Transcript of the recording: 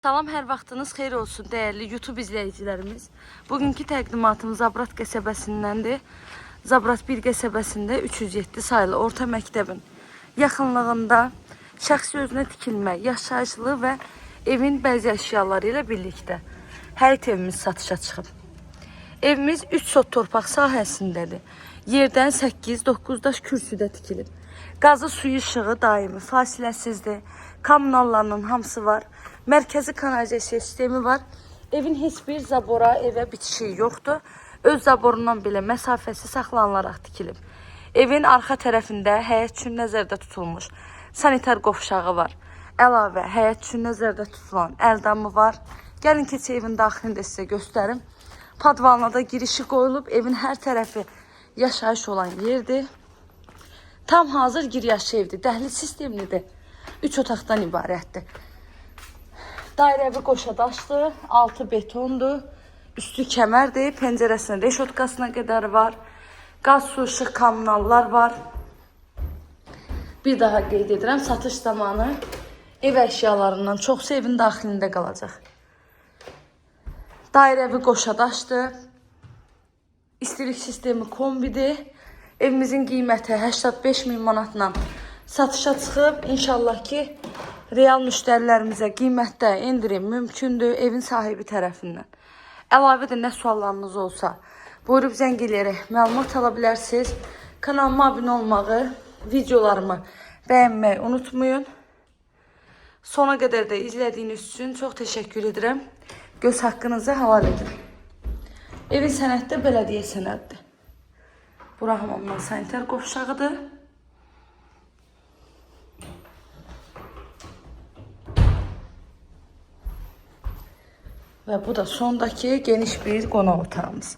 Salam, hər vaxtınız xeyir olsun değerli YouTube izləyicilərimiz. Bugünkü təqdimatımız Zabrat qəsəbəsindəndir. Zabrat 1 qəsəbəsində 307 sayılı orta məktəbin yaxınlığında şəxsi özünə tikilmə, yaşayışlı və evin bəzi əşyaları ilə birlikdə həyət evimiz satışa çıxıb. Evimiz 3 sot torpaq sahəsindədir. Yerdən 8-9 daş kürsüdə tikilib. Qazı, suyu, işığı daimi, fasiləsizdir. Kommunallarının hamısı var. Mərkəzi kanalizasiya sistemi var. Evin heç bir zabora, evə bitişiyi yoxdur. Öz zaborundan belə məsafəsi saxlanılaraq tikilib. Evin arxa tərəfində həyət üçün nəzərdə tutulmuş sanitar qovşağı var. Əlavə həyət üçün nəzərdə tutulan əldamı var. Gəlin keçə evin daxilində sizə göstərim. Padvalına da girişi qoyulub. Evin hər tərəfi yaşayış olan yerdir. Tam hazır giriyaşı evdir. Dəhliz sistemlidir. 3 otaqdan ibarətdir. Dairəvi qoşa daşdır. Altı betondur. Üstü kəmərdir. Pəncərəsinin reşotkasına qədər var. Qaz, su, işıq, kommunallar var. Bir daha qeyd edirəm. Satış zamanı ev əşyalarından çoxsu evin daxilində qalacaq. Dairəvi qoşa daşdır. İstilik sistemi kombidir. Evimizin qiyməti 85.000 manatla satışa çıxıb. İnşallah ki, real müştərilərimizə qiymətdə indirim mümkündür evin sahibi tərəfindən. Əlavə də nə suallarınız olsa, buyurub zəng eləyərək məlumat ala bilərsiniz. Kanalıma abunə olmağı, videolarımı bəyənməyi unutmayın. Sona qədər də izlədiyiniz üçün çox təşəkkür edirəm. Göz haqqınızı halal edin. Evin sənədi də bələdiyyə sənədidir. Bura hamamdan sanitar qovşağıdır. Və bu da sondakı geniş bir qonaq otağımız.